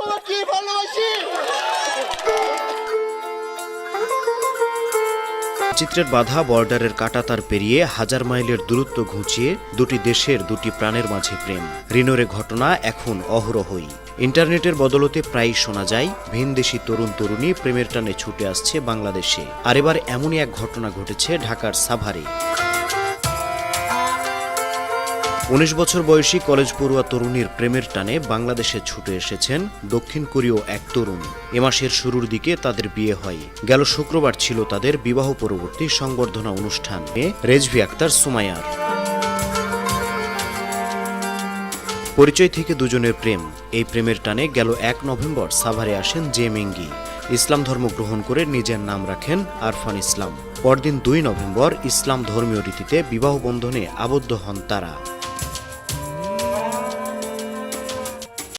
তোমাকে ভালোবাসি। চিত্রের বাধা বর্ডারের কাঁটাতার পেরিয়ে হাজার মাইলের দূরত্ব ঘুচিয়ে দুটি দেশের দুটি প্রাণের মাঝে প্রেম। রিনোরে ঘটনা এখন অহরহই। ইন্টারনেটের বদলতে প্রায়ই শোনা যায় ভিনদেশি তরুণ তরুণী প্রেমের টানে ছুটে আসছে বাংলাদেশে। আর এবার এমনই এক ঘটনা ঘটেছে ঢাকার সাভারে। ১৯ বছর বয়সী কলেজ পড়ুয়া তরুণীর প্রেমের টানে বাংলাদেশে ছুটে এসেছেন দক্ষিণ কোরীয় এক তরুণ। এ মাসের শুরুর দিকে তাদের বিয়ে হয়। গেল শুক্রবার ছিল তাদের বিবাহ পরবর্তী সংবর্ধনা অনুষ্ঠান। রেজভি আক্তার সুমাইয়ার পরিচয় থেকে দুজনের প্রেম। এই প্রেমের টানে গেল ১ নভেম্বর সাভারে আসেন জে মেঙ্গি। ইসলাম ধর্ম গ্রহণ করে নিজের নাম রাখেন আরফান ইসলাম। পরদিন ২ নভেম্বর ইসলাম ধর্মীয় রীতিতে বিবাহ বন্ধনে আবদ্ধ হন তারা।